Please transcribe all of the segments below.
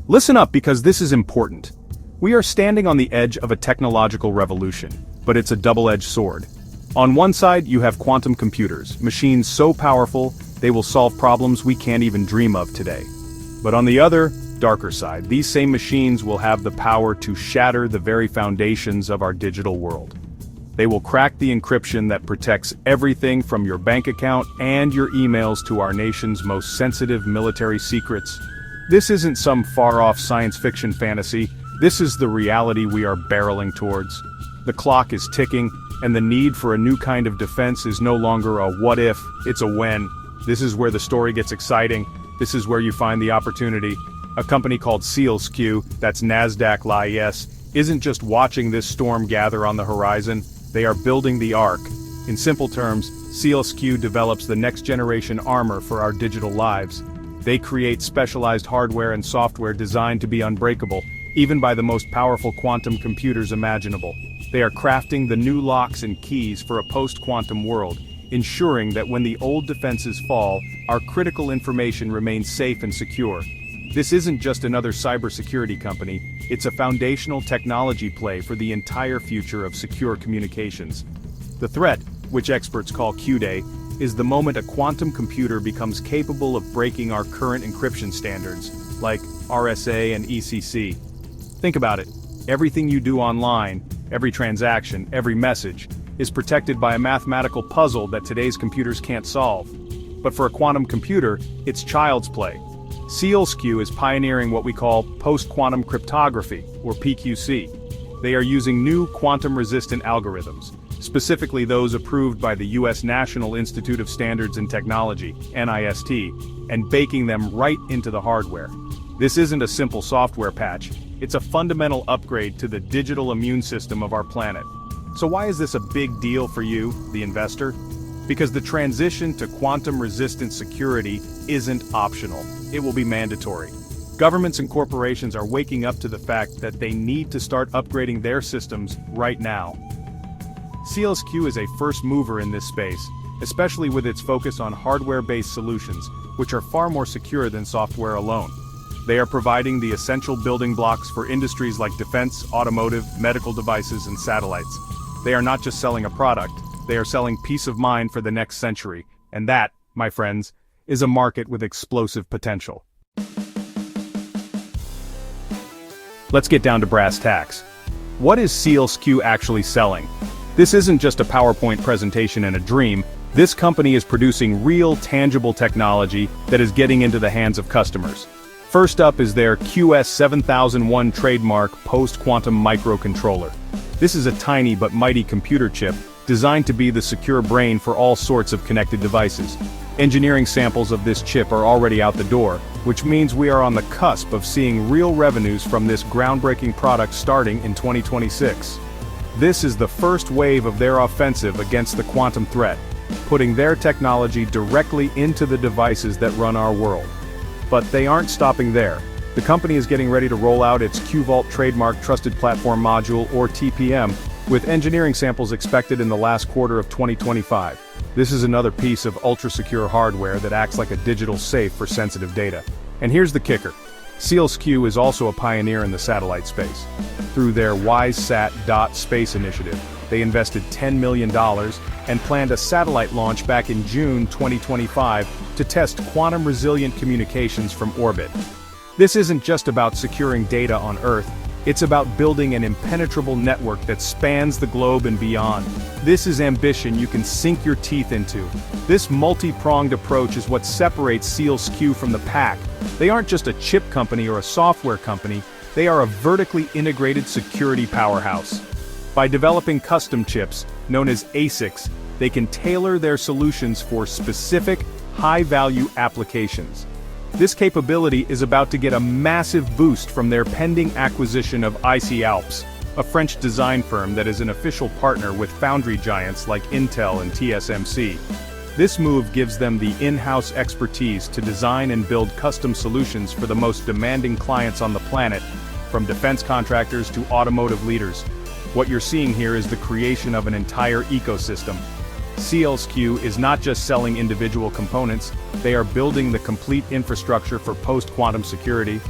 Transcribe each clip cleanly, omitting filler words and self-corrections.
Listen up because this is important. We are standing on the edge of a technological revolution, but it's a double-edged sword. On one side, you have quantum computers, machines so powerful, they will solve problems we can't even dream of today. But on the other, darker side, these same machines will have the power to shatter the very foundations of our digital world. They will crack the encryption that protects everything from your bank account and your emails to our nation's most sensitive military secrets. This isn't some far-off science fiction fantasy, this is the reality we are barreling towards. The clock is ticking, and the need for a new kind of defense is no longer a what if, it's a when. This is where the story gets exciting, this is where you find the opportunity. A company called SEALSQ, that's NASDAQ LIS, isn't just watching this storm gather on the horizon, they are building the ark. In simple terms, SEALSQ develops the next-generation armor for our digital lives. They create specialized hardware and software designed to be unbreakable, even by the most powerful quantum computers imaginable. They are crafting the new locks and keys for a post-quantum world, ensuring that when the old defenses fall, our critical information remains safe and secure. This isn't just another cybersecurity company, it's a foundational technology play for the entire future of secure communications. The threat, which experts call Q-Day, is the moment a quantum computer becomes capable of breaking our current encryption standards, like RSA and ECC. Think about it. Everything you do online, every transaction, every message, is protected by a mathematical puzzle that today's computers can't solve. But for a quantum computer, it's child's play. SEALSQ is pioneering what we call post-quantum cryptography, or PQC. They are using new quantum-resistant algorithms, specifically those approved by the U.S. National Institute of Standards and Technology, NIST, and baking them right into the hardware. This isn't a simple software patch, it's a fundamental upgrade to the digital immune system of our planet. So why is this a big deal for you, the investor? Because the transition to quantum-resistant security isn't optional, it will be mandatory. Governments and corporations are waking up to the fact that they need to start upgrading their systems right now. SEALSQ is a first mover in this space, especially with its focus on hardware-based solutions, which are far more secure than software alone. They are providing the essential building blocks for industries like defense, automotive, medical devices, and satellites. They are not just selling a product, they are selling peace of mind for the next century, and that, my friends, is a market with explosive potential. Let's get down to brass tacks. What is SEALSQ actually selling? This isn't just a PowerPoint presentation and a dream, this company is producing real, tangible technology that is getting into the hands of customers. First up is their QS7001 trademark post-quantum microcontroller. This is a tiny but mighty computer chip designed to be the secure brain for all sorts of connected devices. Engineering samples of this chip are already out the door, which means we are on the cusp of seeing real revenues from this groundbreaking product starting in 2026. This is the first wave of their offensive against the quantum threat, putting their technology directly into the devices that run our world. But they aren't stopping there. The company is getting ready to roll out its QVault trademark Trusted Platform Module, or TPM, with engineering samples expected in the last quarter of 2025. This is another piece of ultra-secure hardware that acts like a digital safe for sensitive data. And here's the kicker. SEALSQ is also a pioneer in the satellite space. Through their WiseSat.Space initiative, they invested $10 million and planned a satellite launch back in June 2025 to test quantum-resilient communications from orbit. This isn't just about securing data on Earth, it's about building an impenetrable network that spans the globe and beyond. This is ambition you can sink your teeth into. This multi-pronged approach is what separates SEALSQ from the pack. They aren't just a chip company or a software company, they are a vertically integrated security powerhouse. By developing custom chips, known as ASICs, they can tailor their solutions for specific, high-value applications. This capability is about to get a massive boost from their pending acquisition of IC Alps, a French design firm that is an official partner with foundry giants like Intel and TSMC. This move gives them the in-house expertise to design and build custom solutions for the most demanding clients on the planet, from defense contractors to automotive leaders. What you're seeing here is the creation of an entire ecosystem. SEALSQ is not just selling individual components, they are building the complete infrastructure for post-quantum security.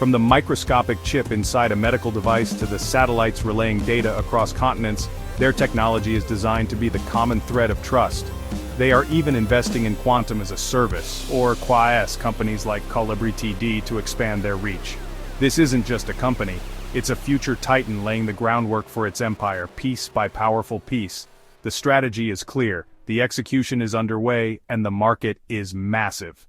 From the microscopic chip inside a medical device to the satellites relaying data across continents, their technology is designed to be the common thread of trust. They are even investing in quantum as a service, or QAS companies like Colibri TD to expand their reach. This isn't just a company, it's a future titan laying the groundwork for its empire, piece by powerful piece. The strategy is clear, the execution is underway, and the market is massive.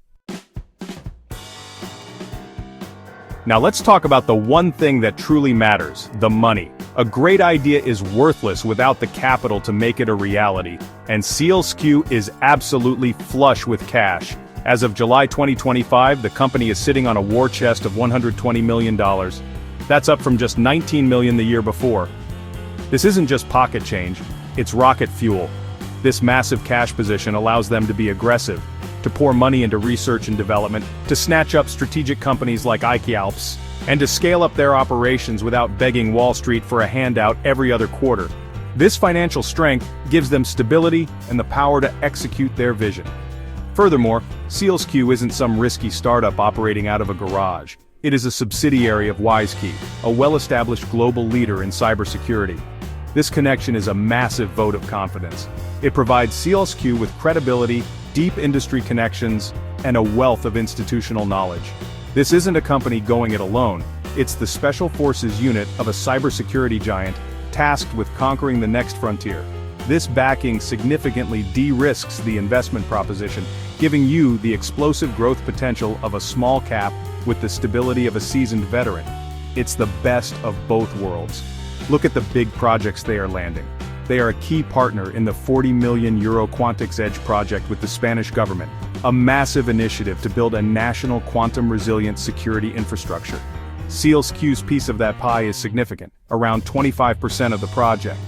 Now let's talk about the one thing that truly matters, the money. A great idea is worthless without the capital to make it a reality, and SEALSQ is absolutely flush with cash. As of July 2025, the company is sitting on a war chest of $120 million. That's up from just $19 million the year before. This isn't just pocket change, it's rocket fuel. This massive cash position allows them to be aggressive, to pour money into research and development, to snatch up strategic companies like IKEALPS, and to scale up their operations without begging Wall Street for a handout every other quarter. This financial strength gives them stability and the power to execute their vision. Furthermore, SEALSQ isn't some risky startup operating out of a garage. It is a subsidiary of WiseKey, a well-established global leader in cybersecurity. This connection is a massive vote of confidence. It provides SEALSQ with credibility, deep industry connections, and a wealth of institutional knowledge. This isn't a company going it alone, it's the Special Forces unit of a cybersecurity giant tasked with conquering the next frontier. This backing significantly de-risks the investment proposition, giving you the explosive growth potential of a small cap with the stability of a seasoned veteran. It's the best of both worlds. Look at the big projects they are landing. They are a key partner in the €40 million Quantix Edge project with the Spanish government, a massive initiative to build a national quantum-resilient security infrastructure. SEALSQ's piece of that pie is significant, around 25% of the project.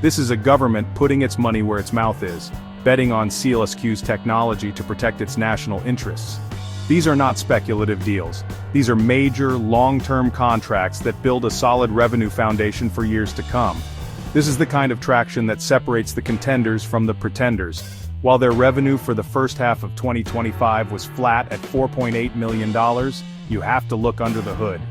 This is a government putting its money where its mouth is, betting on SEALSQ's technology to protect its national interests. These are not speculative deals. These are major, long-term contracts that build a solid revenue foundation for years to come. This is the kind of traction that separates the contenders from the pretenders. While their revenue for the first half of 2025 was flat at $4.8 million, you have to look under the hood.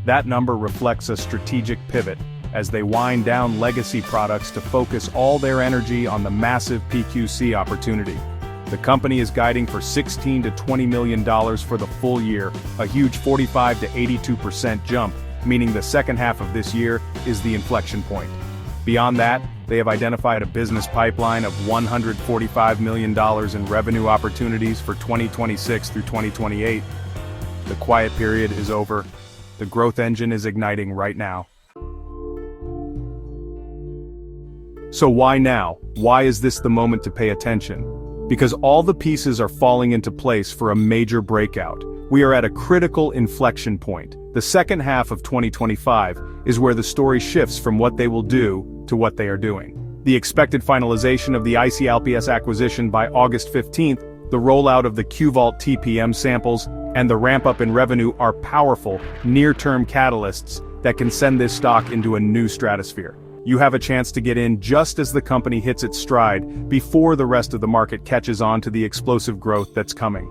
That number reflects a strategic pivot, as they wind down legacy products to focus all their energy on the massive PQC opportunity. The company is guiding for $16 to $20 million for the full year, a huge 45 to 82% jump, meaning the second half of this year is the inflection point. Beyond that, they have identified a business pipeline of $145 million in revenue opportunities for 2026 through 2028. The quiet period is over. The growth engine is igniting right now. So why now? Why is this the moment to pay attention? Because all the pieces are falling into place for a major breakout. We are at a critical inflection point. The second half of 2025 is where the story shifts from what they will do to what they are doing. The expected finalization of the IKEALPS acquisition by August 15th, the rollout of the QVault TPM samples, and the ramp-up in revenue are powerful, near-term catalysts that can send this stock into a new stratosphere. You have a chance to get in just as the company hits its stride, before the rest of the market catches on to the explosive growth that's coming.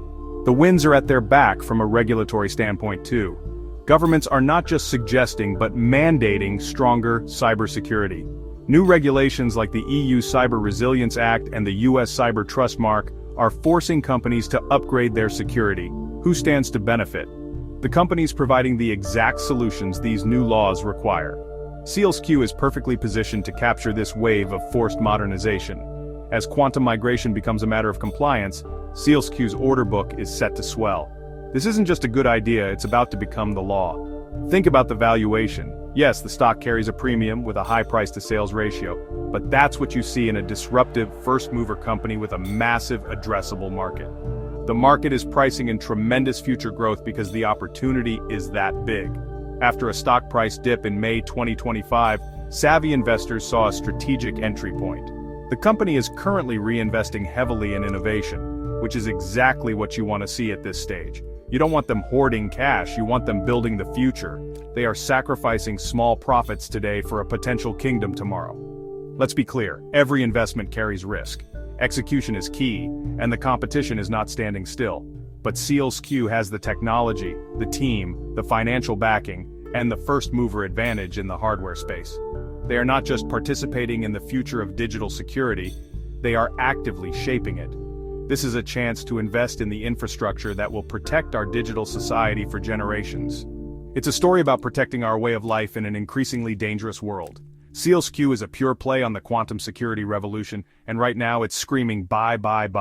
The winds are at their back from a regulatory standpoint too. Governments are not just suggesting but mandating stronger cybersecurity. New regulations like the EU Cyber Resilience Act and the US Cyber Trust Mark are forcing companies to upgrade their security. Who stands to benefit? The companies providing the exact solutions these new laws require. SEALSQ is perfectly positioned to capture this wave of forced modernization. As quantum migration becomes a matter of compliance, SEALSQ's order book is set to swell. This isn't just a good idea, it's about to become the law. Think about the valuation. Yes, the stock carries a premium with a high price-to-sales ratio, but that's what you see in a disruptive first-mover company with a massive addressable market. The market is pricing in tremendous future growth because the opportunity is that big. After a stock price dip in May 2025, savvy investors saw a strategic entry point. The company is currently reinvesting heavily in innovation, which is exactly what you want to see at this stage. You don't want them hoarding cash, you want them building the future. They are sacrificing small profits today for a potential kingdom tomorrow. Let's be clear, every investment carries risk. Execution is key, and the competition is not standing still. But SEALSQ has the technology, the team, the financial backing, and the first-mover advantage in the hardware space. They are not just participating in the future of digital security, they are actively shaping it. This is a chance to invest in the infrastructure that will protect our digital society for generations. It's a story about protecting our way of life in an increasingly dangerous world. SEALSQ is a pure play on the quantum security revolution, and right now it's screaming bye bye bye.